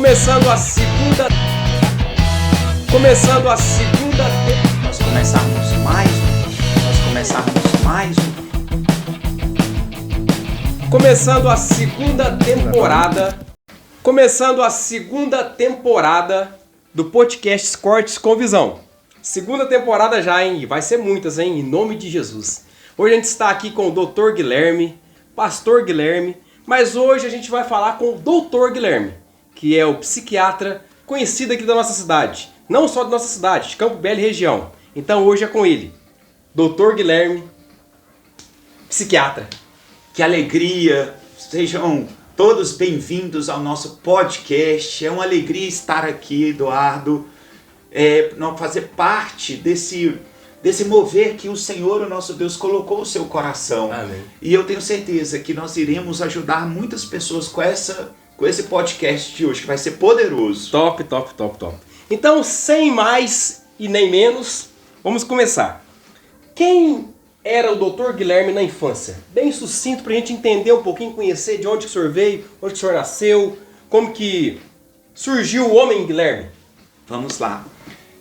Começando a segunda. Nós começarmos mais Começando a segunda temporada do podcast Cortes com Visão. Segunda temporada já, hein? Vai ser muitas, hein? Em nome de Jesus. Hoje a gente está aqui com o Dr. Guilherme, Pastor Guilherme, mas hoje a gente vai falar com o Dr. Guilherme, que é o psiquiatra conhecido aqui da nossa cidade. Não só da nossa cidade, de Campo Belo e região. Então hoje é com ele, Dr. Guilherme, psiquiatra. Que alegria! Sejam todos bem-vindos ao nosso podcast. É uma alegria estar aqui, Eduardo, fazer parte desse mover que o Senhor, o nosso Deus, colocou no seu coração. Amém. E eu tenho certeza que nós iremos ajudar muitas pessoas com esse podcast de hoje, que vai ser poderoso. Top. Então, sem mais e nem menos, vamos começar. Quem era o Dr. Guilherme na infância? Bem sucinto pra gente entender um pouquinho, conhecer de onde que o senhor veio, onde que o senhor nasceu, como que surgiu o homem Guilherme. Vamos lá.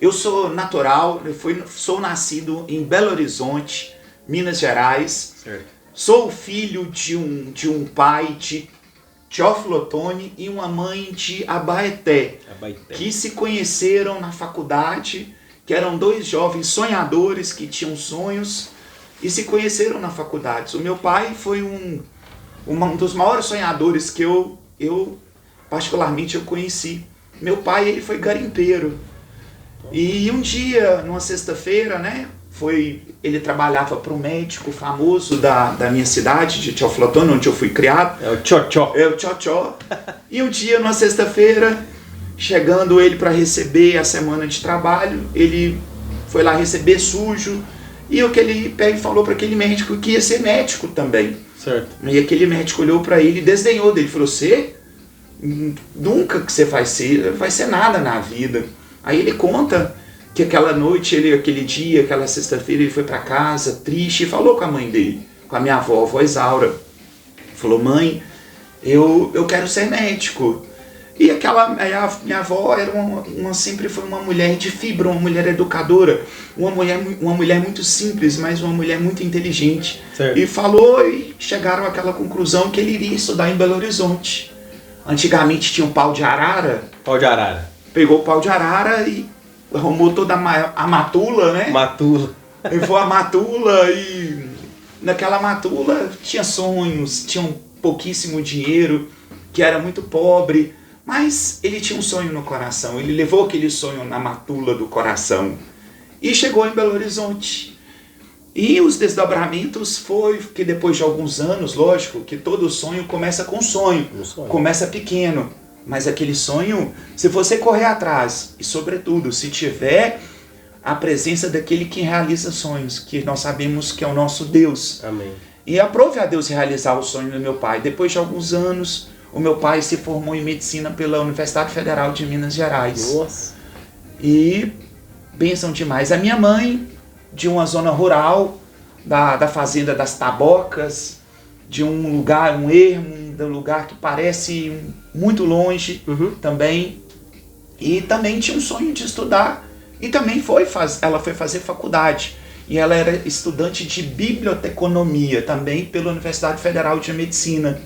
Eu sou natural, sou nascido em Belo Horizonte, Minas Gerais. Certo. Sou filho de um pai de Teófilo Otoni e uma mãe de Abaeté, que se conheceram na faculdade, que eram dois jovens sonhadores que tinham sonhos e se conheceram na faculdade. O meu pai foi um dos maiores sonhadores que eu particularmente conheci. Meu pai, ele foi garimpeiro. E um dia, numa sexta-feira, ele trabalhava para um médico famoso da minha cidade, de Teófilo Otoni, onde eu fui criado. É o Tchotchó. E um dia, numa sexta-feira, chegando ele para receber a semana de trabalho, ele foi lá receber sujo. E o que ele pega e falou para aquele médico que ia ser médico também. Certo. E aquele médico olhou para ele e desdenhou dele. Falou, você? Nunca que você vai ser nada na vida. Aí ele conta que aquela noite, aquele dia, aquela sexta-feira, ele foi para casa triste e falou com a mãe dele, com a minha avó, a avó Isaura. Falou, mãe, eu quero ser médico. E a minha avó sempre foi uma mulher de fibra, uma mulher educadora, uma mulher muito simples, mas uma mulher muito inteligente. Certo. E falou, e chegaram àquela conclusão que ele iria estudar em Belo Horizonte. Antigamente tinha um pau de arara. Pau de arara. Pegou o pau de arara e arrumou toda a matula, né? Matula. Levou a matula e naquela matula tinha sonhos, tinha um pouquíssimo dinheiro, que era muito pobre. Mas ele tinha um sonho no coração, ele levou aquele sonho na matula do coração e chegou em Belo Horizonte. E os desdobramentos foi que depois de alguns anos, lógico, que todo sonho começa com sonho, começa pequeno. Mas aquele sonho, se você correr atrás e sobretudo se tiver a presença daquele que realiza sonhos, que nós sabemos que é o nosso Deus. Amém. E aprove a Deus realizar o sonho do meu pai. Depois de alguns anos, o meu pai se formou em medicina pela Universidade Federal de Minas Gerais. Nossa. E bênção demais. A minha mãe, de uma zona rural, da fazenda das Tabocas, de um lugar, um ermo, de um lugar que parece muito longe também. E também tinha um sonho de estudar. E também ela foi fazer faculdade. E ela era estudante de biblioteconomia, também pela Universidade Federal de Medicina.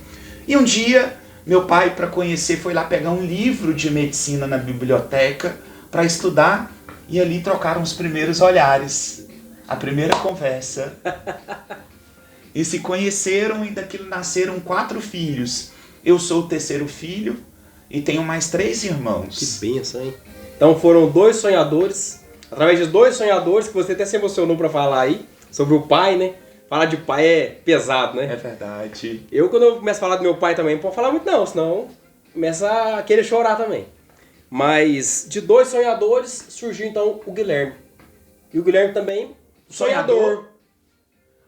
E um dia, meu pai, para conhecer, foi lá pegar um livro de medicina na biblioteca para estudar e ali trocaram os primeiros olhares, a primeira conversa. E se conheceram e daquilo nasceram 4 filhos. Eu sou o terceiro filho e tenho mais 3 irmãos. Que bênção, hein? Então foram 2 sonhadores, através de 2 sonhadores, que você até se emocionou para falar aí, sobre o pai, né? Falar de pai é pesado, né? É verdade. Quando eu começo a falar do meu pai também, não pode falar muito não, senão começa a querer chorar também. Mas de 2 sonhadores surgiu então o Guilherme. E o Guilherme também, sonhador.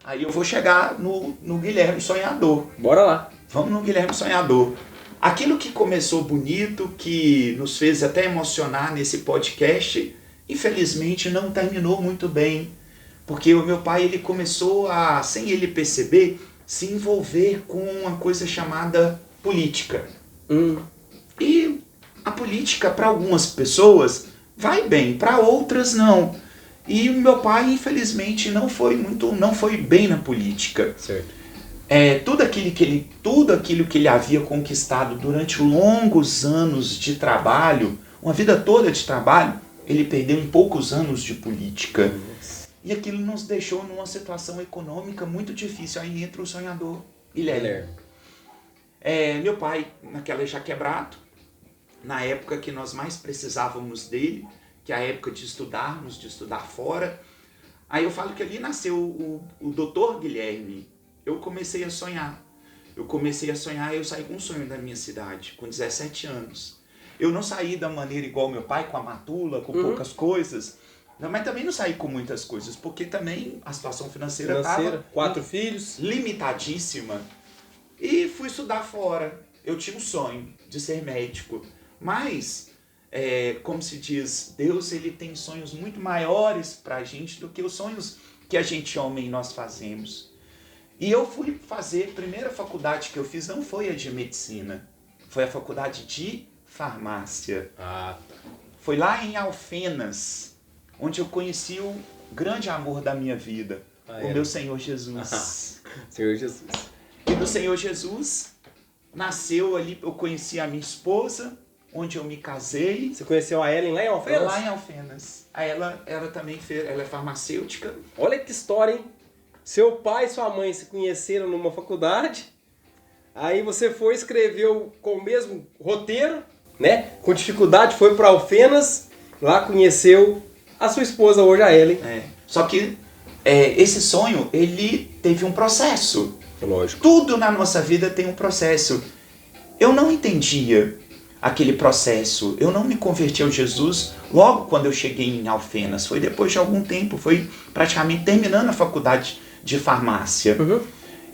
Aí eu vou chegar no Guilherme Sonhador. Bora lá. Vamos no Guilherme Sonhador. Aquilo que começou bonito, que nos fez até emocionar nesse podcast, infelizmente não terminou muito bem. Porque o meu pai, ele começou a, sem ele perceber, se envolver com uma coisa chamada política. E a política para algumas pessoas vai bem, para outras não. E o meu pai, infelizmente, não foi bem na política. Certo. Tudo aquilo que ele havia conquistado durante longos anos de trabalho, uma vida toda de trabalho, ele perdeu em poucos anos de política. E aquilo nos deixou numa situação econômica muito difícil. Aí entra o sonhador Guilherme. Meu pai, naquela já quebrado, na época que nós mais precisávamos dele, que é a época de estudarmos, de estudar fora. Aí eu falo que ali nasceu o doutor Guilherme. Eu comecei a sonhar. Eu saí com um sonho da minha cidade, com 17 anos. Eu não saí da maneira igual meu pai, com a matula, com poucas coisas. Não, mas também não saí com muitas coisas, porque também a situação financeira estava 4 filhos, limitadíssima. E fui estudar fora. Eu tinha um sonho de ser médico, mas, como se diz, Deus ele tem sonhos muito maiores para a gente do que os sonhos que a gente homem nós fazemos. E eu fui fazer, a primeira faculdade que eu fiz não foi a de medicina, foi a faculdade de farmácia. Foi lá em Alfenas, onde eu conheci o grande amor da minha vida, o meu Senhor Jesus. Senhor Jesus. E do Senhor Jesus nasceu ali, eu conheci a minha esposa, onde eu me casei. Você conheceu a Ellen lá em Alfenas? Lá em Alfenas. Ela também ela é farmacêutica. Olha que história, hein? Seu pai e sua mãe se conheceram numa faculdade, aí você foi, escreveu com o mesmo roteiro, né? Com dificuldade foi para Alfenas, lá conheceu a sua esposa hoje, a Ellen. Só que esse sonho, ele teve um processo. Lógico. Tudo na nossa vida tem um processo. Eu não entendia aquele processo. Eu não me converti ao Jesus logo quando eu cheguei em Alfenas. Foi depois de algum tempo. Foi praticamente terminando a faculdade de farmácia.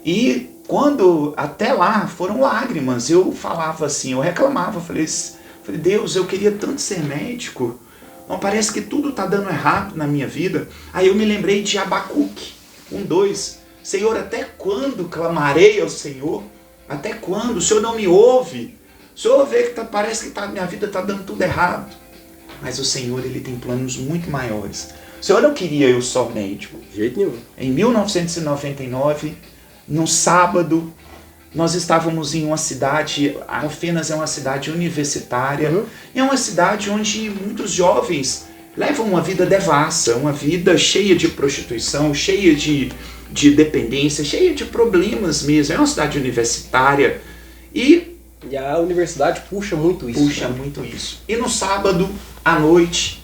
E quando até lá foram lágrimas. Eu falava assim, eu reclamava. Falei, Deus, eu queria tanto ser médico. Não, parece que tudo está dando errado na minha vida. Aí eu me lembrei de Abacuque 1:2. Senhor, até quando clamarei ao Senhor? Até quando? O Senhor não me ouve? O Senhor vê que parece que minha vida está dando tudo errado. Mas o Senhor, ele tem planos muito maiores. O Senhor não queria eu só médico. De jeito nenhum. Em 1999, num sábado, nós estávamos em uma cidade, Alfenas é uma cidade universitária, é uma cidade onde muitos jovens levam uma vida devassa, uma vida cheia de prostituição, cheia de dependência, cheia de problemas mesmo. É uma cidade universitária e a universidade puxa muito isso. Muito isso. E no sábado à noite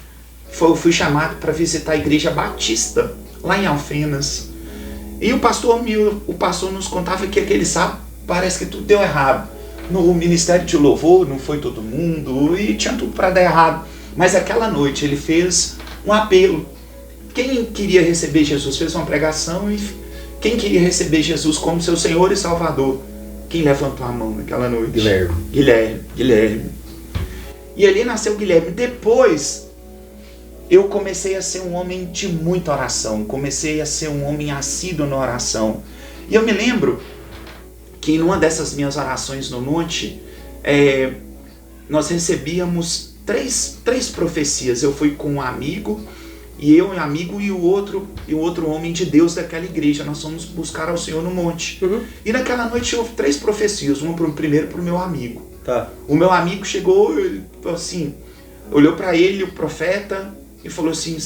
eu fui chamado para visitar a igreja batista lá em Alfenas. E o pastor nos contava que aquele sábado parece que tudo deu errado. No ministério de louvor não foi todo mundo e tinha tudo para dar errado. Mas aquela noite ele fez um apelo. Quem queria receber Jesus fez uma pregação e quem queria receber Jesus como seu Senhor e Salvador? Quem levantou a mão naquela noite? Guilherme. E ali nasceu Guilherme. Depois eu comecei a ser um homem de muita oração. Comecei a ser um homem assíduo na oração. E eu me lembro que numa dessas minhas orações no monte, nós recebíamos três profecias. Eu fui com um amigo, e um amigo e o outro homem de Deus daquela igreja. Nós fomos buscar ao Senhor no monte. E naquela noite houve 3 profecias, uma primeiro para o meu amigo. O meu amigo chegou, ele falou assim, olhou para ele, o profeta, e falou assim,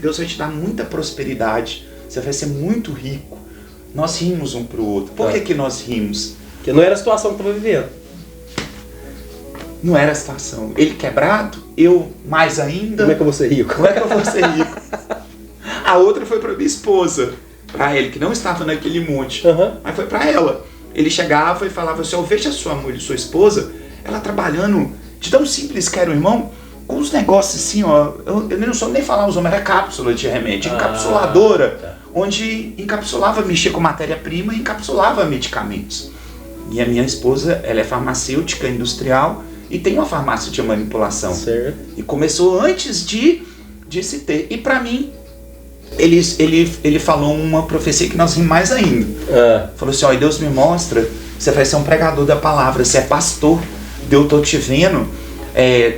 Deus vai te dar muita prosperidade, você vai ser muito rico. Nós rimos um pro outro. Por que nós rimos? Porque não era a situação que eu estava vivendo. Não era a situação. Ele quebrado, eu mais ainda. Como é que eu vou ser rico? Como é que eu vou ser rico? A outra foi para minha esposa, para ele, que não estava naquele monte. Mas foi para ela. Ele chegava e falava assim, eu vejo a sua mulher, sua esposa, ela trabalhando de tão simples que era o irmão, com os negócios assim, ó. Eu não sou nem falar os nomes, era cápsula de remédio, encapsuladora. Onde encapsulava, mexia com matéria-prima e encapsulava medicamentos. E a minha esposa, ela é farmacêutica industrial e tem uma farmácia de manipulação. Certo. E começou antes de se ter. E para mim, ele falou uma profecia que nós rimos mais ainda. Falou assim, ó, Deus me mostra, você vai ser um pregador da palavra, você é pastor eu tô te vendo,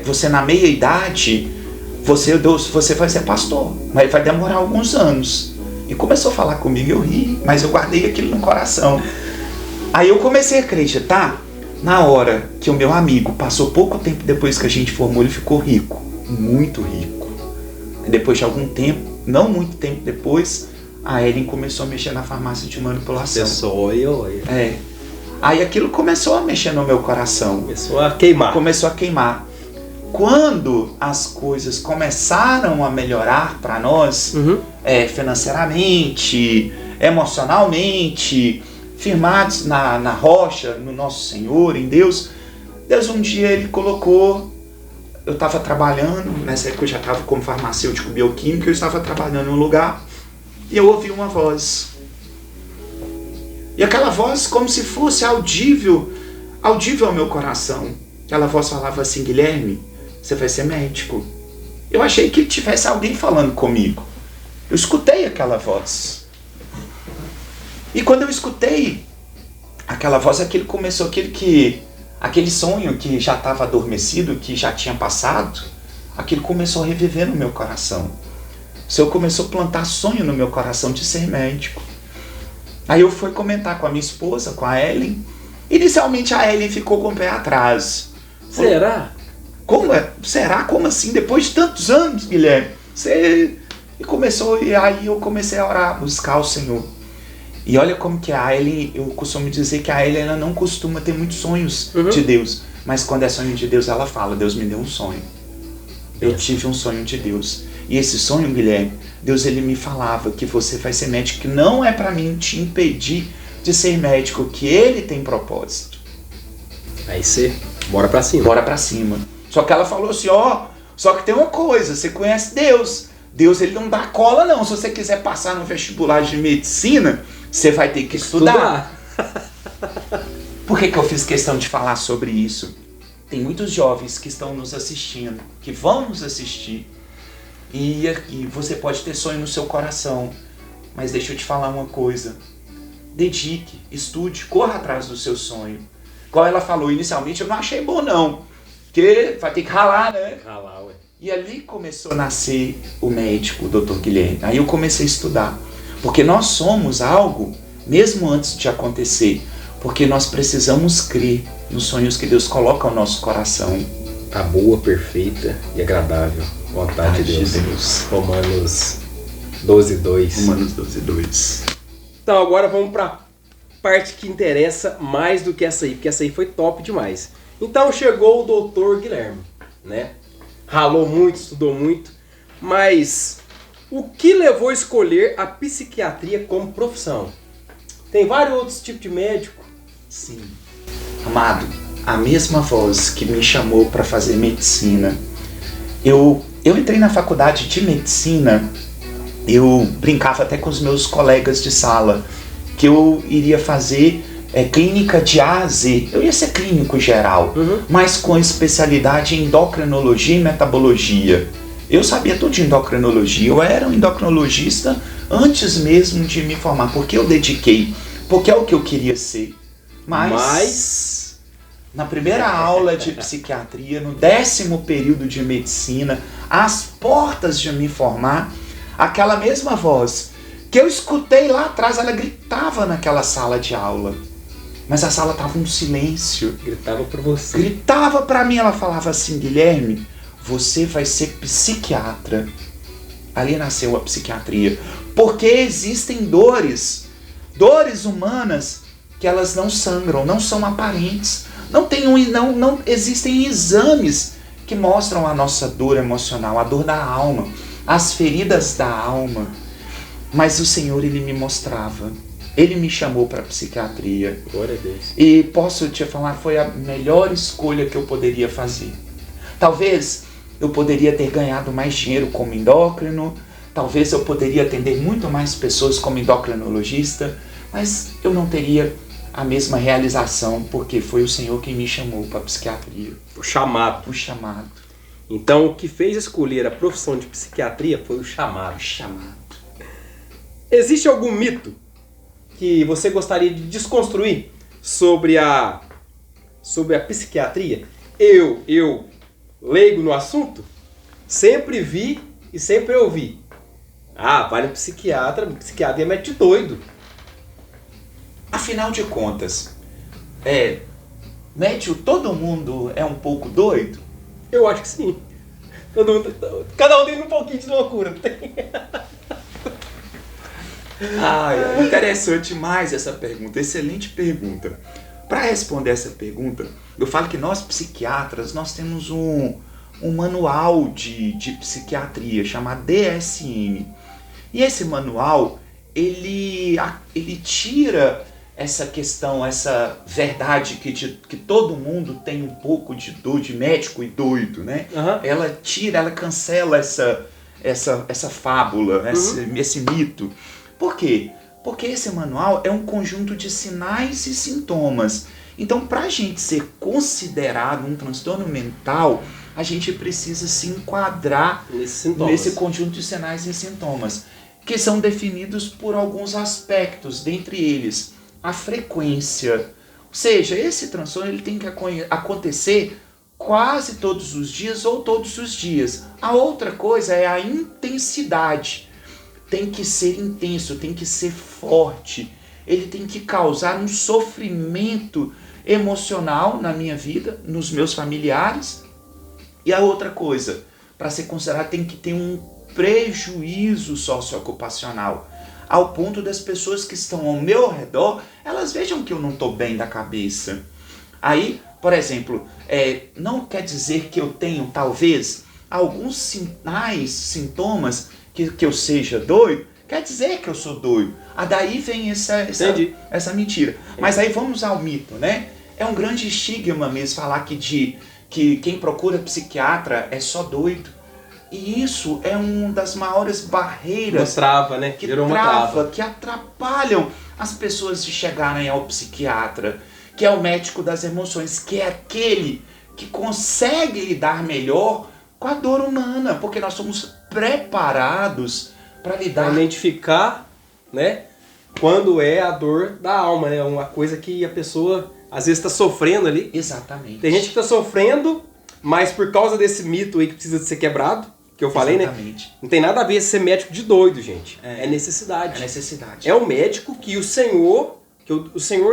você na meia idade, você vai ser pastor, mas vai demorar alguns anos. E começou a falar comigo, eu ri, mas eu guardei aquilo no coração. Aí eu comecei a acreditar. Na hora que o meu amigo passou pouco tempo depois que a gente formou, ele ficou rico, muito rico. E depois de algum tempo, não muito tempo depois, a Ellen começou a mexer na farmácia de manipulação. Aí aquilo começou a mexer no meu coração. Começou a queimar. Quando as coisas começaram a melhorar para nós, financeiramente, emocionalmente, firmados na rocha, no nosso Senhor, em Deus um dia ele colocou, eu estava trabalhando, nessa época eu já estava como farmacêutico bioquímico, eu estava trabalhando em um lugar e eu ouvi uma voz. E aquela voz como se fosse audível ao meu coração. Aquela voz falava assim: Guilherme, você vai ser médico. Eu achei que tivesse alguém falando comigo. Eu escutei aquela voz. E quando eu escutei aquela voz, aquele sonho que já estava adormecido, que já tinha passado, aquilo começou a reviver no meu coração. O Senhor começou a plantar sonho no meu coração de ser médico. Aí eu fui comentar com a minha esposa, com a Ellen. Inicialmente a Ellen ficou com o pé atrás. Será? Será? Como assim? Depois de tantos anos, Guilherme? E aí eu comecei a orar, buscar o Senhor. E olha como que a Ellen, eu costumo dizer que a Ellen ela não costuma ter muitos sonhos de Deus. Mas quando é sonho de Deus, ela fala: Deus me deu um sonho. Eu tive um sonho de Deus. E esse sonho, Guilherme, Deus ele me falava que você vai ser médico, que não é para mim te impedir de ser médico, que ele tem propósito. Aí você, bora pra cima. Bora pra cima. Só que ela falou assim: só que tem uma coisa, você conhece Deus. Deus ele não dá cola não. Se você quiser passar no vestibular de medicina, você vai ter que estudar. Por que eu fiz questão de falar sobre isso? Tem muitos jovens que estão nos assistindo, que vão nos assistir. E você pode ter sonho no seu coração. Mas deixa eu te falar uma coisa. Dedique, estude, corra atrás do seu sonho. Igual ela falou, inicialmente eu não achei bom não. Porque vai ter que ralar, né? Ralar, ué. E ali começou a nascer o médico, o Dr. Guilherme. Aí eu comecei a estudar. Porque nós somos algo, mesmo antes de acontecer. Porque nós precisamos crer nos sonhos que Deus coloca no nosso coração. A boa, perfeita e agradável vontade de Deus. Romanos 12:2. Romanos 12:2. Então agora vamos para parte que interessa mais do que essa aí, porque essa aí foi top demais. Então chegou o doutor Guilherme, né? Ralou muito, estudou muito, mas o que levou a escolher a psiquiatria como profissão? Tem vários outros tipos de médico. Sim. Amado, a mesma voz que me chamou para fazer medicina. Eu entrei na faculdade de medicina, eu brincava até com os meus colegas de sala, que eu iria fazer clínica de A a Z. Eu ia ser clínico geral, mas com especialidade em endocrinologia e metabologia. Eu sabia tudo de endocrinologia, eu era um endocrinologista antes mesmo de me formar, porque eu dediquei, porque é o que eu queria ser. Mas na primeira aula de psiquiatria, no 10º período de medicina, às portas de me formar, aquela mesma voz que eu escutei lá atrás, ela gritava naquela sala de aula. Mas a sala estava um silêncio. Gritava por você. Gritava para mim, ela falava assim: Guilherme, você vai ser psiquiatra. Ali nasceu a psiquiatria. Porque existem dores humanas que elas não sangram, não são aparentes. Não existem exames que mostram a nossa dor emocional, a dor da alma, as feridas da alma. Mas o Senhor, Ele me mostrava. Ele me chamou para a psiquiatria. Glória a Deus. E posso te falar, foi a melhor escolha que eu poderia fazer. Talvez eu poderia ter ganhado mais dinheiro como endócrino, talvez eu poderia atender muito mais pessoas como endocrinologista, mas eu não teria a mesma realização, porque foi o Senhor quem me chamou para a psiquiatria. O chamado. O chamado. Então, o que fez escolher a profissão de psiquiatria foi o chamado. O chamado. Existe algum mito que você gostaria de desconstruir sobre a psiquiatria? eu, leigo no assunto, sempre vi e sempre ouvi. Ah, vai no psiquiatra, o psiquiatra é mete doido. Afinal de contas, médio, todo mundo é um pouco doido? Eu acho que sim. Cada um tem um pouquinho de loucura, não tem? É interessante demais essa pergunta, excelente pergunta. Para responder essa pergunta, eu falo que nós psiquiatras, nós temos um manual de psiquiatria chamado DSM. E esse manual, ele tira essa questão, essa verdade que todo mundo tem um pouco de dor, de médico e doido, né? Uhum. Ela cancela essa fábula, esse mito. Por quê? Porque esse manual é um conjunto de sinais e sintomas. Então, para a gente ser considerado um transtorno mental, a gente precisa se enquadrar nesse conjunto de sinais e sintomas, que são definidos por alguns aspectos, dentre eles a frequência. Ou seja, esse transtorno ele tem que acontecer quase todos os dias ou todos os dias. A outra coisa é a intensidade. Tem que ser intenso, tem que ser forte. Ele tem que causar um sofrimento emocional na minha vida, nos meus familiares. E a outra coisa, para ser considerado, tem que ter um prejuízo socioocupacional, ao ponto das pessoas que estão ao meu redor, elas vejam que eu não estou bem da cabeça. Aí, por exemplo, não quer dizer que eu tenho, talvez, alguns sinais, sintomas que eu seja doido, quer dizer que eu sou doido. Daí vem essa mentira. Mas aí vamos ao mito, né? É um grande estigma mesmo falar que quem procura psiquiatra é só doido. E isso é uma das maiores barreiras que atrapalham as pessoas de chegarem ao psiquiatra, que é o médico das emoções, que é aquele que consegue lidar melhor com a dor humana, porque nós somos preparados para lidar. Pra identificar, né, quando é a dor da alma, né, uma coisa que a pessoa às vezes está sofrendo ali. Exatamente. Tem gente que está sofrendo, mas por causa desse mito aí que precisa de ser quebrado, que eu falei, Exatamente. né? Não tem nada a ver ser médico de doido, gente. É necessidade. É necessidade. É o médico que o Senhor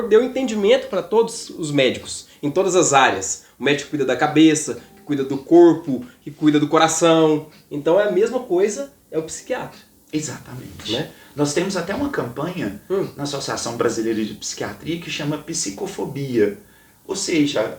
deu entendimento para todos os médicos, em todas as áreas. O médico cuida da cabeça, que cuida do corpo, que cuida do coração. Então é a mesma coisa, é o psiquiatra. Exatamente. Né? Nós temos até uma campanha na Associação Brasileira de Psiquiatria que chama Psicofobia. Ou seja,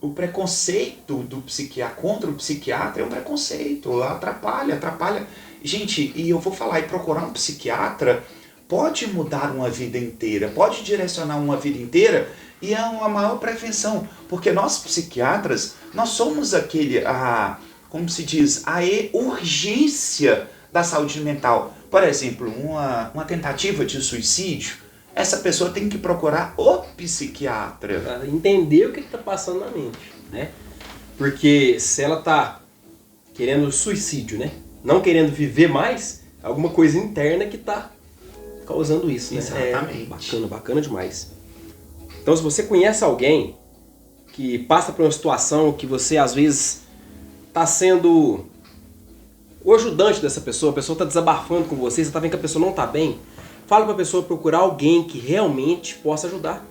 o preconceito do psiquiatra contra o psiquiatra é um preconceito, atrapalha. Gente, e eu vou falar, procurar um psiquiatra pode mudar uma vida inteira, pode direcionar uma vida inteira, e é uma maior prevenção, porque nós psiquiatras, nós somos como se diz, a urgência da saúde mental. Por exemplo, uma tentativa de suicídio, essa pessoa tem que procurar o psiquiatra. Pra entender o que está passando na mente, né? Porque se ela está querendo suicídio, né? Não querendo viver mais, alguma coisa interna que está causando isso, né? Exatamente. Bacana demais. Então, se você conhece alguém que passa por uma situação que você, às vezes, está sendo o ajudante dessa pessoa, a pessoa está desabafando com você está vendo que a pessoa não está bem, fala para a pessoa procurar alguém que realmente possa ajudar.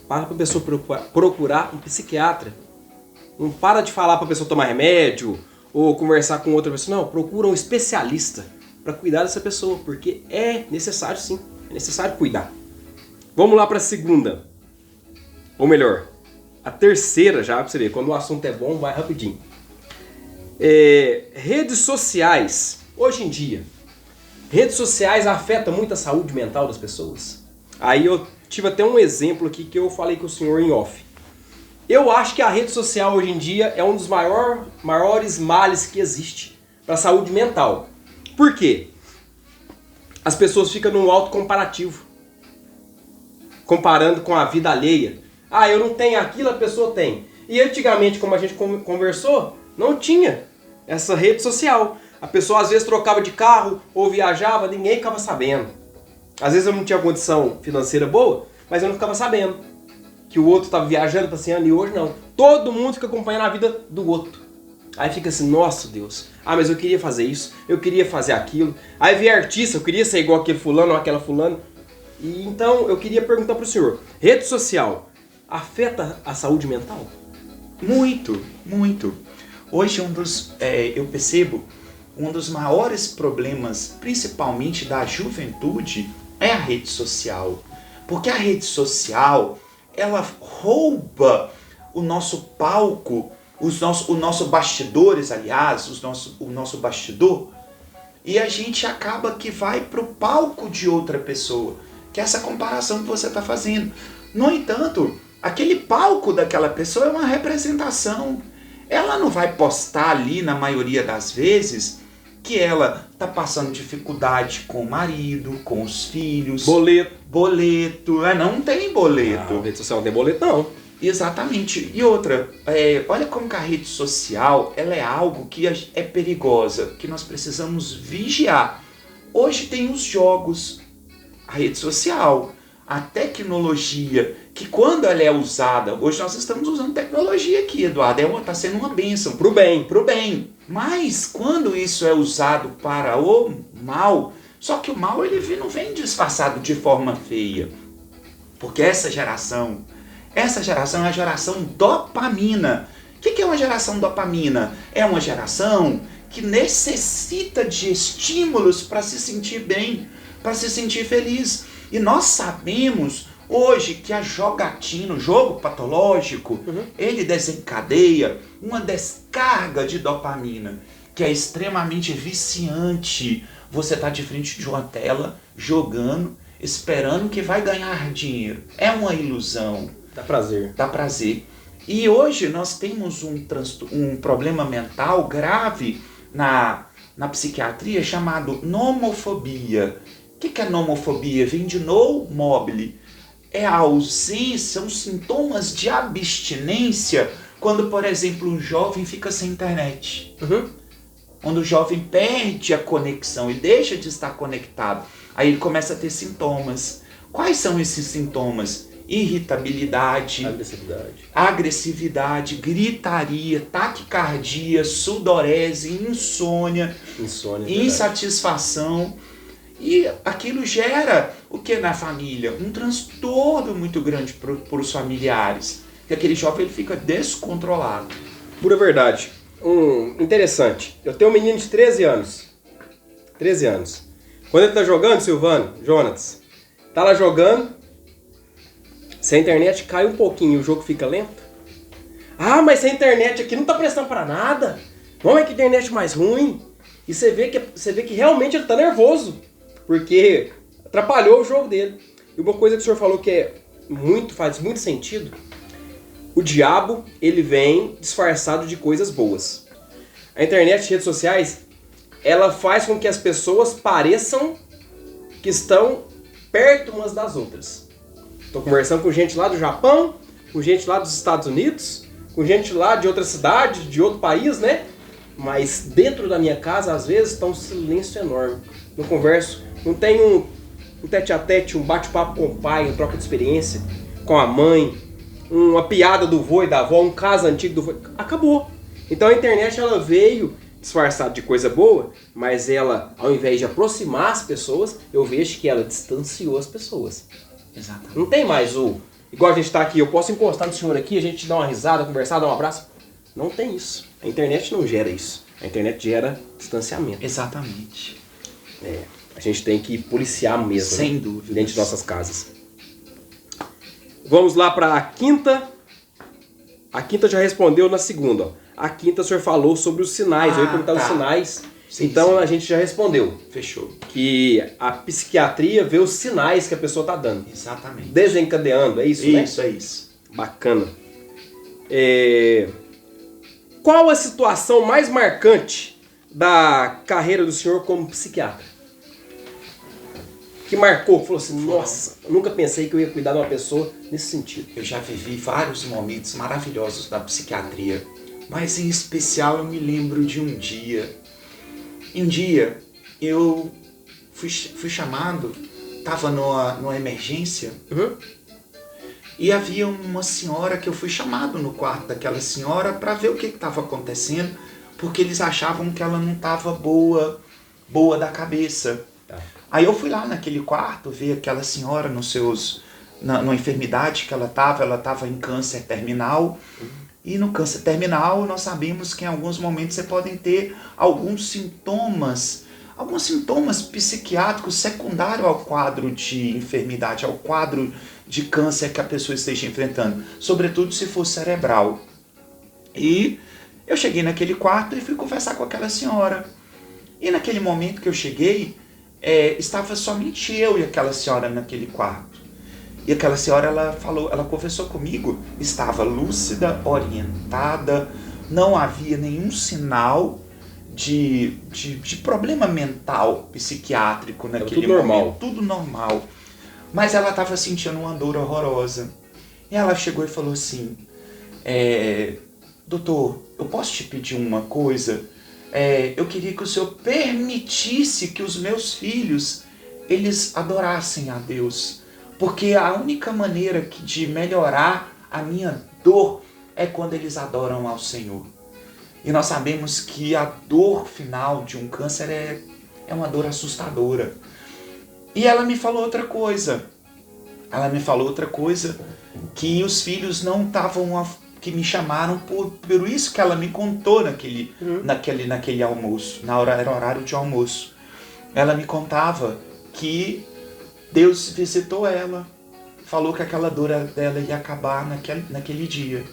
Fala para a pessoa procurar um psiquiatra. Não para de falar para a pessoa tomar remédio ou conversar com outra pessoa. Não, procura um especialista para cuidar dessa pessoa, porque é necessário sim, é necessário cuidar. Vamos lá para a segunda. Ou melhor, a terceira já, para você ver, quando o assunto é bom, vai rapidinho. Redes sociais. Hoje em dia, redes sociais afetam muito a saúde mental das pessoas? Aí eu tive até um exemplo aqui que eu falei com o senhor em off. Eu acho que a rede social hoje em dia é um dos maiores males que existe para a saúde mental. Por quê? As pessoas ficam num alto comparativo, comparando com a vida alheia. Ah, eu não tenho aquilo, a pessoa tem. E antigamente, como a gente conversou, não tinha essa rede social. A pessoa às vezes trocava de carro ou viajava, ninguém ficava sabendo. Às vezes eu não tinha condição financeira boa, mas eu não ficava sabendo. que o outro tava viajando, passeando, e hoje não. Todo mundo fica acompanhando a vida do outro. Aí fica assim, nossa Deus, mas eu queria fazer isso, eu queria fazer aquilo. Aí vê artista, eu queria ser igual aquele fulano ou aquela fulana. E então eu queria perguntar pro senhor, rede social afeta a saúde mental? Muito, muito. Hoje eu percebo, um dos maiores problemas, principalmente da juventude, é a rede social. Porque a rede social, ela rouba o nosso palco, os nossos bastidores, aliás, o nosso bastidor, e a gente acaba que vai pro palco de outra pessoa, que é essa comparação que você está fazendo. No entanto, aquele palco daquela pessoa é uma representação. Ela não vai postar ali, na maioria das vezes, que ela está passando dificuldade com o marido, com os filhos. Boleto. Não tem boleto. A rede social não tem boleto, não. Exatamente. E outra, olha como que a rede social ela é algo que é perigosa, que nós precisamos vigiar. Hoje tem os jogos, a rede social, a tecnologia, que quando ela é usada, hoje nós estamos usando tecnologia aqui, Eduardo, está sendo uma bênção. Pro bem. Pro bem. Mas quando isso é usado para o mal, só que o mal ele não vem disfarçado de forma feia. Porque essa geração é a geração dopamina. O que é uma geração dopamina? É uma geração que necessita de estímulos para se sentir bem, para se sentir feliz. E nós sabemos hoje que a jogatina, o jogo patológico, ele desencadeia uma descarga de dopamina, que é extremamente viciante. Você está de frente de uma tela, jogando, esperando que vai ganhar dinheiro. É uma ilusão. Dá prazer. Dá prazer. E hoje nós temos um problema mental grave na psiquiatria chamado nomofobia. O que é nomofobia? Vem de no mobile. É a ausência, são sintomas de abstinência quando, por exemplo, um jovem fica sem internet. Quando o jovem perde a conexão e deixa de estar conectado, aí ele começa a ter sintomas. Quais são esses sintomas? Irritabilidade, agressividade, gritaria, taquicardia, sudorese, insônia, insatisfação. E aquilo gera o que na família? Um transtorno muito grande para os familiares. E aquele jovem ele fica descontrolado. Pura verdade. Interessante. Eu tenho um menino de 13 anos. 13 anos. Quando ele tá jogando, Silvano, Jonatas, tá lá jogando, se a internet cai um pouquinho e o jogo fica lento. Mas se a internet aqui não tá prestando para nada. Vamos ver que internet mais ruim. E você vê que realmente ele tá nervoso. Porque atrapalhou o jogo dele. E uma coisa que o senhor falou que faz muito sentido. O diabo, ele vem disfarçado de coisas boas. A internet e redes sociais, ela faz com que as pessoas pareçam que estão perto umas das outras. Estou conversando com gente lá do Japão, com gente lá dos Estados Unidos, com gente lá de outra cidade, de outro país, né? Mas dentro da minha casa, às vezes, está um silêncio enorme. Não converso, não tem um tete-a-tete, um bate-papo com o pai, uma troca de experiência com a mãe, uma piada do vô e da avó, um caso antigo do vô. Acabou. Então a internet ela veio disfarçada de coisa boa, mas ela, ao invés de aproximar as pessoas, eu vejo que ela distanciou as pessoas. Exatamente. Não tem mais igual a gente está aqui, eu posso encostar no senhor aqui, a gente dá uma risada, conversar, dar um abraço. Não tem isso. A internet não gera isso. A internet gera distanciamento. Exatamente. A gente tem que policiar mesmo. Sem dúvida. Dentro de nossas casas. Vamos lá para a quinta. A quinta já respondeu na segunda. Ó. A quinta o senhor falou sobre os sinais. Eu ia perguntar os sinais. Sim, então a gente já respondeu. Fechou. Que a psiquiatria vê os sinais que a pessoa está dando. Exatamente. Desencadeando, é isso, né? Isso, é isso. Bacana. Qual a situação mais marcante da carreira do senhor como psiquiatra? Que marcou, que falou assim, nossa, eu nunca pensei que eu ia cuidar de uma pessoa nesse sentido. Eu já vivi vários momentos maravilhosos da psiquiatria, mas em especial eu me lembro de um dia. Um dia eu fui chamado, estava numa emergência, E havia uma senhora que eu fui chamado no quarto daquela senhora para ver o que estava acontecendo, porque eles achavam que ela não estava boa da cabeça. Tá. Aí eu fui lá naquele quarto ver aquela senhora numa enfermidade que ela estava em câncer terminal. E no câncer terminal nós sabemos que em alguns momentos você pode ter alguns sintomas psiquiátricos secundários ao quadro de enfermidade, ao quadro de câncer que a pessoa esteja enfrentando, sobretudo se for cerebral. E eu cheguei naquele quarto e fui conversar com aquela senhora. E naquele momento que eu cheguei, estava somente eu e aquela senhora naquele quarto. E aquela senhora, ela conversou comigo, estava lúcida, orientada, não havia nenhum sinal de problema mental, psiquiátrico naquele tudo momento. Normal. Tudo normal. Mas ela estava sentindo uma dor horrorosa. E ela chegou e falou assim, doutor, eu posso te pedir uma coisa? Eu queria que o senhor permitisse que os meus filhos, eles adorassem a Deus. Porque a única maneira de melhorar a minha dor é quando eles adoram ao Senhor. E nós sabemos que a dor final de um câncer é uma dor assustadora. E ela me falou outra coisa. Que os filhos não estavam, que me chamaram por isso que ela me contou naquele almoço, era horário de almoço. Ela me contava que Deus visitou ela, falou que aquela dor dela ia acabar naquele dia,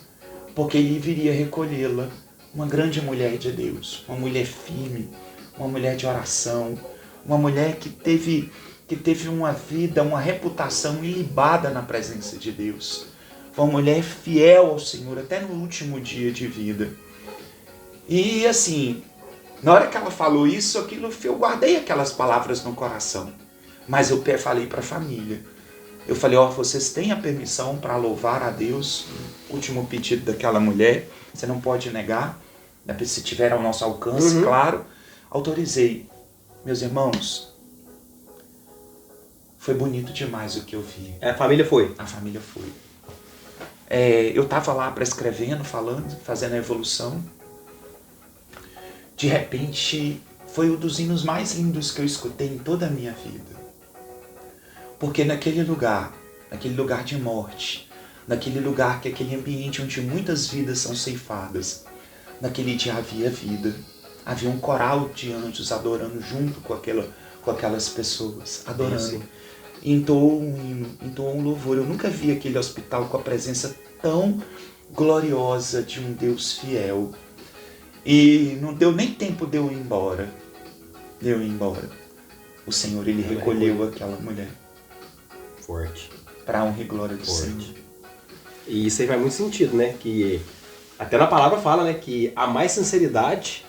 porque ele viria recolhê-la. Uma grande mulher de Deus, uma mulher firme, uma mulher de oração, uma mulher que teve uma vida, uma reputação ilibada na presença de Deus. Foi uma mulher fiel ao Senhor até no último dia de vida. E assim, na hora que ela falou isso, eu guardei aquelas palavras no coração. Mas eu falei para a família. Eu falei, vocês têm a permissão para louvar a Deus? Último pedido daquela mulher, você não pode negar. Se tiver ao nosso alcance, claro. Autorizei. Meus irmãos, foi bonito demais o que eu vi. A família foi? A família foi. Eu estava lá prescrevendo, falando, fazendo a evolução. De repente, foi um dos hinos mais lindos que eu escutei em toda a minha vida. Porque naquele lugar de morte, naquele lugar que é aquele ambiente onde muitas vidas são ceifadas, naquele dia havia vida. Havia um coral de anjos adorando junto com aquelas pessoas, adorando. Entoou um hino, entoou um louvor. Eu nunca vi aquele hospital com a presença tão gloriosa de um Deus fiel. E não deu nem tempo de eu ir embora. O Senhor, Ele recolheu aquela mulher. Forte. Para a honra e glória do Senhor. E isso aí faz muito sentido, né? Que até na palavra fala, né? Que há mais sinceridade,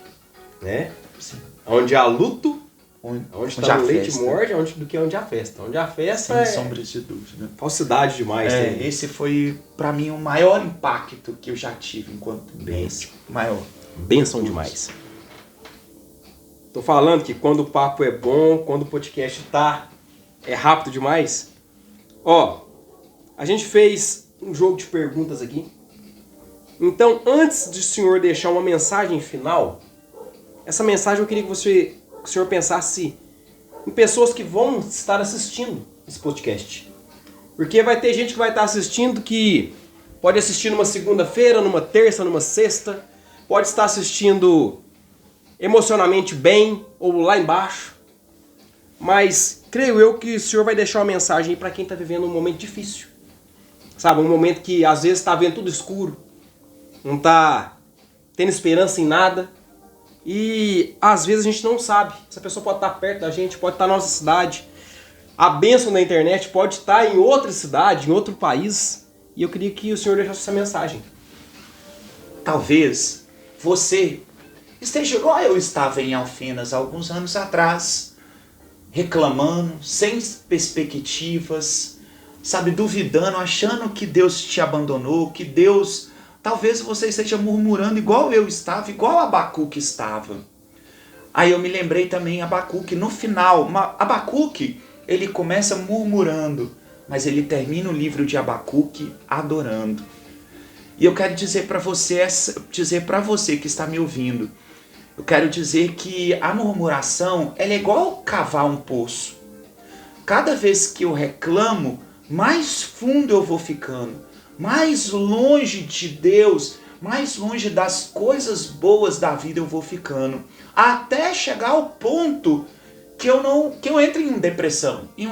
né? Sim. Onde há luto, onde está o leite morte, do que onde há festa. Onde há festa sem sombra de dúvida. Falsidade demais. Né? Esse foi, para mim, o maior impacto que eu já tive enquanto bênção. Maior. Bênção demais. Tô falando que quando o papo é bom, quando o podcast é rápido demais. A gente fez um jogo de perguntas aqui. Então, antes do senhor deixar uma mensagem final, essa mensagem eu queria que o senhor pensasse em pessoas que vão estar assistindo esse podcast. Porque vai ter gente que vai estar assistindo que pode assistir numa segunda-feira, numa terça, numa sexta, pode estar assistindo emocionalmente bem ou lá embaixo. Mas creio eu que o senhor vai deixar uma mensagem para quem está vivendo um momento difícil. Sabe, um momento que às vezes está vendo tudo escuro, não está tendo esperança em nada. E às vezes a gente não sabe. Essa pessoa pode estar perto da gente, pode estar na nossa cidade. A bênção da internet pode estar em outra cidade, em outro país. E eu queria que o senhor deixasse essa mensagem. Talvez você esteja igual eu estava em Alfenas alguns anos atrás, reclamando, sem perspectivas, sabe, duvidando, achando que Deus te abandonou, que Deus... Talvez você esteja murmurando igual eu estava, igual Abacuque estava. Aí eu me lembrei também Abacuque, no final, Abacuque, ele começa murmurando, mas ele termina o livro de Abacuque adorando. E eu quero dizer para você que está me ouvindo, eu quero dizer que a murmuração ela é igual cavar um poço. Cada vez que eu reclamo, mais fundo eu vou ficando, mais longe de Deus, mais longe das coisas boas da vida eu vou ficando, até chegar ao ponto que eu entre em uma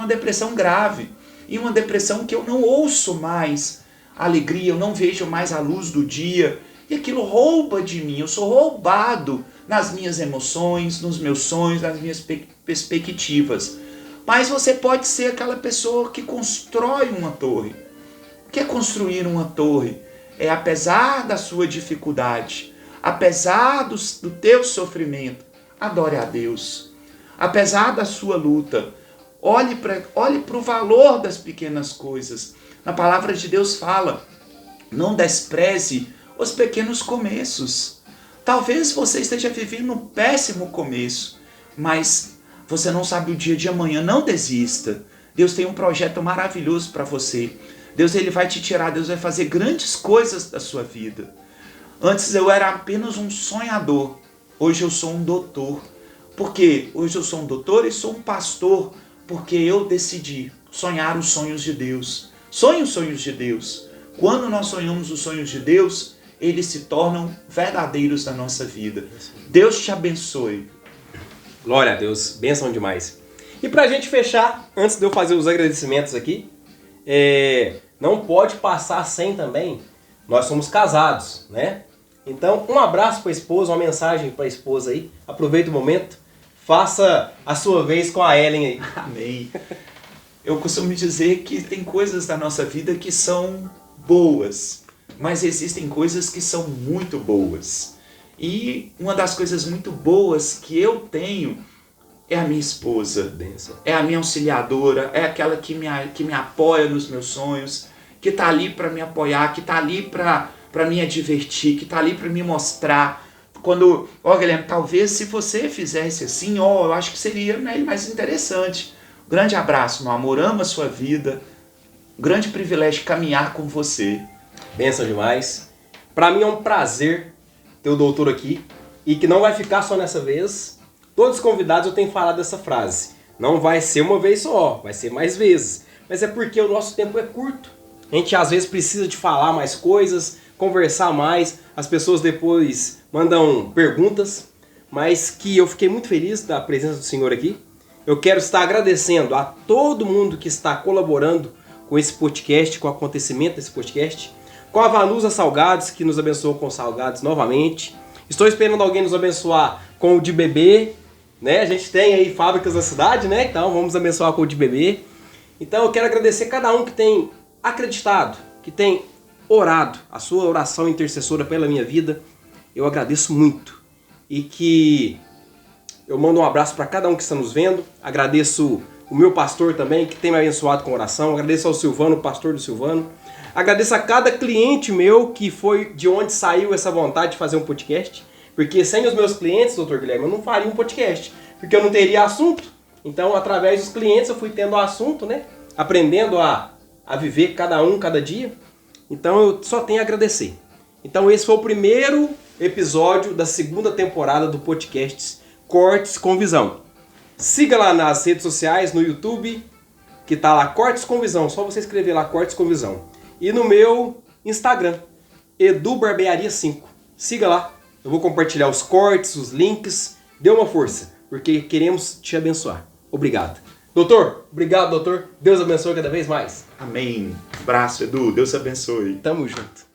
depressão grave, em uma depressão que eu não ouço mais alegria, eu não vejo mais a luz do dia, e aquilo rouba de mim, eu sou roubado nas minhas emoções, nos meus sonhos, nas minhas perspectivas. Mas você pode ser aquela pessoa que constrói uma torre. O que é construir uma torre? É apesar da sua dificuldade, apesar do teu sofrimento, adore a Deus. Apesar da sua luta, olhe para o valor das pequenas coisas. Na palavra de Deus fala, não despreze os pequenos começos. Talvez você esteja vivendo um péssimo começo, mas você não sabe o dia de amanhã, não desista. Deus tem um projeto maravilhoso para você. Deus ele vai te tirar, Deus vai fazer grandes coisas da sua vida. Antes eu era apenas um sonhador, hoje eu sou um doutor. Por quê? Hoje eu sou um doutor e sou um pastor, porque eu decidi sonhar os sonhos de Deus. Sonhe os sonhos de Deus. Quando nós sonhamos os sonhos de Deus, eles se tornam verdadeiros na nossa vida. Deus te abençoe. Glória a Deus, bênção demais. E pra gente fechar, antes de eu fazer os agradecimentos aqui, não pode passar sem também, nós somos casados, né? Então, um abraço para a esposa, uma mensagem para a esposa aí, aproveita o momento, faça a sua vez com a Ellen aí. Amém. Eu costumo dizer que tem coisas da nossa vida que são boas, mas existem coisas que são muito boas. E uma das coisas muito boas que eu tenho é a minha esposa. Benção. É a minha auxiliadora, é aquela que me apoia nos meus sonhos, que está ali para me apoiar, que está ali para me divertir, que está ali para me mostrar. Guilherme, talvez se você fizesse assim, eu acho que seria mais interessante. Grande abraço, meu amor, amo a sua vida. Grande privilégio caminhar com você. Benção demais. Para mim é um prazer ter o doutor aqui e que não vai ficar só nessa vez. Todos os convidados eu tenho falado essa frase. Não vai ser uma vez só, vai ser mais vezes. Mas é porque o nosso tempo é curto. A gente às vezes precisa de falar mais coisas, conversar mais. As pessoas depois mandam perguntas, mas que eu fiquei muito feliz da presença do senhor aqui. Eu quero estar agradecendo a todo mundo que está colaborando com esse podcast, com o acontecimento desse podcast. Com a Vanusa Salgados, que nos abençoou com salgados novamente. Estou esperando alguém nos abençoar com o de bebê, né? A gente tem aí fábricas na cidade, né? Então vamos abençoar com o de bebê. Então eu quero agradecer cada um que tem acreditado, que tem orado, a sua oração intercessora pela minha vida. Eu agradeço muito. E que eu mando um abraço para cada um que está nos vendo. Agradeço o meu pastor também, que tem me abençoado com oração. Agradeço ao Silvano, o pastor do Silvano. Agradeço a cada cliente meu que foi de onde saiu essa vontade de fazer um podcast. Porque sem os meus clientes, doutor Guilherme, eu não faria um podcast. Porque eu não teria assunto. Então, através dos clientes, eu fui tendo assunto, né? Aprendendo a viver cada um, cada dia. Então, eu só tenho a agradecer. Então, esse foi o primeiro episódio da segunda temporada do podcast Cortes com Visão. Siga lá nas redes sociais, no YouTube, que tá lá Cortes com Visão. Só você escrever lá Cortes com Visão. E no meu Instagram, Edu Barbearia 5. Siga lá. Eu vou compartilhar os cortes, os links. Dê uma força, porque queremos te abençoar. Obrigado. Doutor, obrigado, doutor. Deus abençoe cada vez mais. Amém. Abraço, Edu. Deus abençoe. Tamo junto.